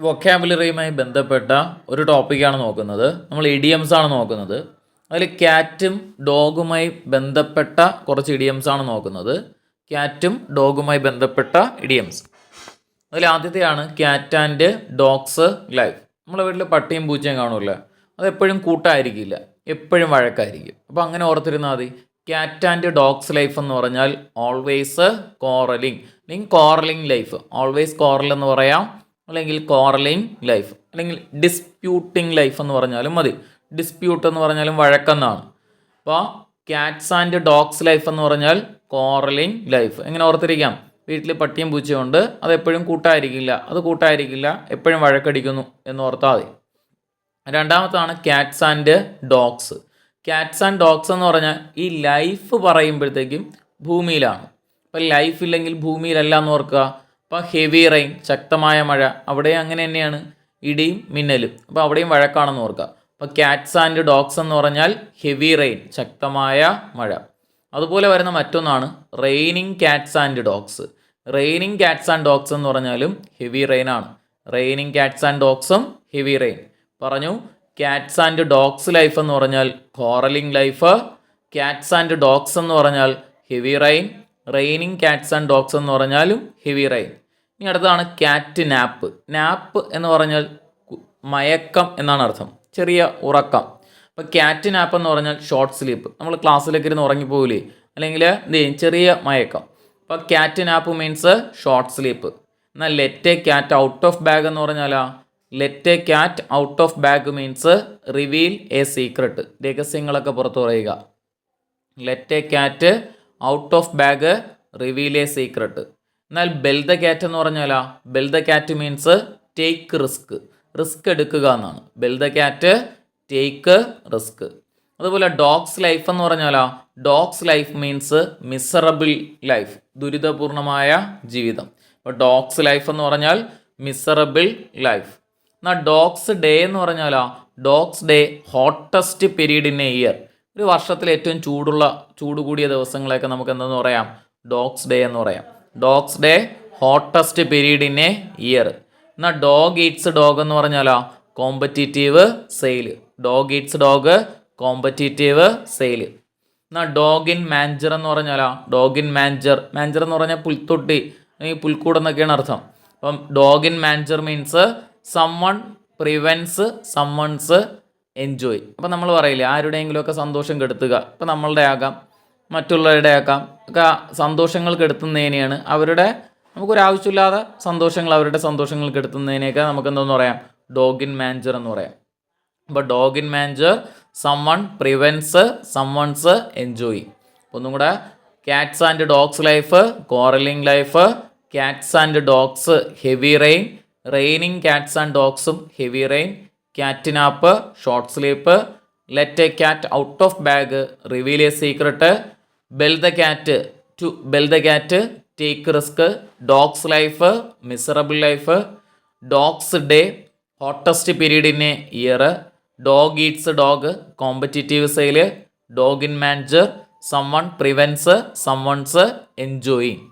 വൊക്കാബുലറിയുമായി ബന്ധപ്പെട്ട ഒരു ടോപ്പിക്കാണ് നോക്കുന്നത്. നമ്മൾ ഇഡിയംസ് ആണ് നോക്കുന്നത്. അതിൽ ക്യാറ്റും ഡോഗുമായി ബന്ധപ്പെട്ട കുറച്ച് ഇഡിയംസ് ആണ് നോക്കുന്നത്. ക്യാറ്റും ഡോഗുമായി ബന്ധപ്പെട്ട ഇഡിയംസ്. അതിൽ ആദ്യത്തെയാണ് ക്യാറ്റ് ആൻഡ് ഡോഗ്സ് ലൈഫ്. നമ്മളെ വീട്ടിൽ പട്ടിയും പൂച്ചയും കാണുമല്ലോ, അതെപ്പോഴും കൂട്ടായിരിക്കില്ല, എപ്പോഴും വഴക്കായിരിക്കും. അപ്പോൾ അങ്ങനെ ഓർത്തിരുന്നാൽ മതി. ക്യാറ്റ് ആൻഡ് ഡോഗ്സ് ലൈഫ് എന്ന് പറഞ്ഞാൽ ഓൾവേസ് കോറലിംഗ്, അല്ലെങ്കിൽ കോറലിംഗ് ലൈഫ്. ഓൾവേസ് കോറൽ എന്ന് പറയാം, അല്ലെങ്കിൽ കോറലിംഗ് ലൈഫ്, അല്ലെങ്കിൽ ഡിസ്പ്യൂട്ടിംഗ് ലൈഫ് എന്ന് പറഞ്ഞാലും മതി. ഡിസ്പ്യൂട്ട് എന്ന് പറഞ്ഞാലും വഴക്കെന്നാണ്. അപ്പോൾ ക്യാറ്റ്സ് ആൻഡ് ഡോഗ്സ് ലൈഫ് എന്ന് പറഞ്ഞാൽ കോറലിംഗ് ലൈഫ്. എങ്ങനെ ഓർത്തിരിക്കാം? വീട്ടിൽ പട്ടിയും പൂച്ചയുണ്ട്, അതെപ്പോഴും കൂട്ടായിരിക്കില്ല, എപ്പോഴും വഴക്കടിക്കുന്നു എന്ന് ഓർത്താൽ മതി. രണ്ടാമത്താണ് cats and dogs. Cats and dogs എന്ന് പറഞ്ഞാൽ ഈ ലൈഫ് പറയുമ്പോഴത്തേക്കും ഭൂമിയിലാണ്. അപ്പം ലൈഫ് ഇല്ലെങ്കിൽ ഭൂമിയിലല്ല എന്ന് ഓർക്കുക. അപ്പോൾ ഹെവി റെയിൻ, ശക്തമായ മഴ, അവിടെ അങ്ങനെ തന്നെയാണ്, ഇടിയും മിന്നലും. അപ്പോൾ അവിടെയും വഴക്കാണെന്ന് ഓർക്കുക. അപ്പോൾ ക്യാറ്റ്സ് ആൻഡ് ഡോഗ്സ് എന്ന് പറഞ്ഞാൽ ഹെവി റെയിൻ, ശക്തമായ മഴ. അതുപോലെ വരുന്ന മറ്റൊന്നാണ് raining cats and dogs. Raining cats and dogs എന്ന് പറഞ്ഞാലും ഹെവി റെയിൻ ആണ്. റെയിനിങ് ക്യാറ്റ്സ് ആൻഡ് ഡോഗ്സും ഹെവി റെയിൻ. പറഞ്ഞു, ക്യാറ്റ്സ് ആൻഡ് ഡോഗ്സ് ലൈഫ് എന്ന് പറഞ്ഞാൽ quarrelling life, cats and dogs എന്ന് പറഞ്ഞാൽ heavy rain, raining cats and dogs എന്ന് പറഞ്ഞാലും ഹെവി റെയിൻ. ഇനി അടുത്തതാണ് ക്യാറ്റ് നാപ്പ്. നാപ്പ് എന്ന് പറഞ്ഞാൽ മയക്കം എന്നാണ് അർത്ഥം, ചെറിയ ഉറക്കം. അപ്പോൾ ക്യാറ്റ് നാപ്പ് എന്ന് പറഞ്ഞാൽ ഷോർട്ട് സ്ലീപ്പ്. നമ്മൾ ക്ലാസ്സിലേക്ക് ഇരുന്ന് ഉറങ്ങിപ്പോകില്ലേ, അല്ലെങ്കിൽ ചെറിയ മയക്കം. അപ്പോൾ cat nap means short sleep. എന്നാൽ let a cat out of bag എന്ന് പറഞ്ഞാലാ, let a cat out of bag means reveal a secret, രഹസ്യങ്ങളൊക്കെ പുറത്തു പറയുക. Let a cat out of bag reveal a secret. എന്നാൽ ബെൽ ദ ക്യാറ്റ് എന്ന് പറഞ്ഞാലാ, bell the cat means take risk എടുക്കുക എന്നാണ്. Bell the cat take risk. അതുപോലെ dog's life എന്ന് പറഞ്ഞാലാ, dog's life means miserable life, ദുരിതപൂർണമായ ജീവിതം. അപ്പോൾ ഡോഗ്സ് ലൈഫ് എന്ന് പറഞ്ഞാൽ മിസറബിൾ ലൈഫ്. എന്നാൽ ഡോഗ്സ് ഡേ എന്ന് പറഞ്ഞാലാ, dogs day hottest period in a year. ഒരു വർഷത്തിൽ ഏറ്റവും ചൂട് കൂടിയ ദിവസങ്ങളെയൊക്കെ നമുക്ക് എന്തെന്ന് പറയാം? ഡോഗ്സ് ഡേ എന്ന് പറയാം. Dogs day hottest period in a year. എന്നാൽ ഡോഗ് ഈറ്റ്സ് ഡോഗ് എന്ന് പറഞ്ഞാലോ, competitive sale. Dog eats dog, competitive sale. എന്നാൽ ഡോഗ് ഇൻ മാഞ്ചർ എന്ന് പറഞ്ഞാലോ, ഡോഗ് ഇൻ മാഞ്ചർ എന്ന് പറഞ്ഞാൽ പുൽത്തൊട്ടി, അല്ലെങ്കിൽ പുൽക്കൂടെന്നൊക്കെയാണ് അർത്ഥം. അപ്പം dog in manger means someone prevents someone's enjoy. അപ്പം നമ്മൾ പറയില്ലേ, ആരുടെയെങ്കിലുമൊക്കെ സന്തോഷം കെടുത്തുക. ഇപ്പം നമ്മളുടെ ആകാം, മറ്റുള്ളവരുടെ ആക്കാം, ഒക്കെ സന്തോഷങ്ങൾ കെടുത്തുന്നതിനെയാണ് നമുക്കൊരാവശ്യമില്ലാതെ അവരുടെ സന്തോഷങ്ങൾ കെടുത്തുന്നതിനെയൊക്കെ നമുക്ക് എന്തെന്ന് പറയാം? ഡോഗ് ഇൻ മാഞ്ചർ എന്ന് പറയാം. അപ്പോൾ dog in manger someone prevents someone's enjoy. ഒന്നും കൂടെ, cats and dogs life quarrelling life, cats and dogs heavy rain, raining cats and ഡോഗ്സും heavy rain, cat nap short sleep, let a cat out of bag reveal a secret, bell the cat take risk, dog's life miserable life, dogs day hottest period in a year, dog eats dog competitive sale, dog in manger someone prevents someone's enjoying.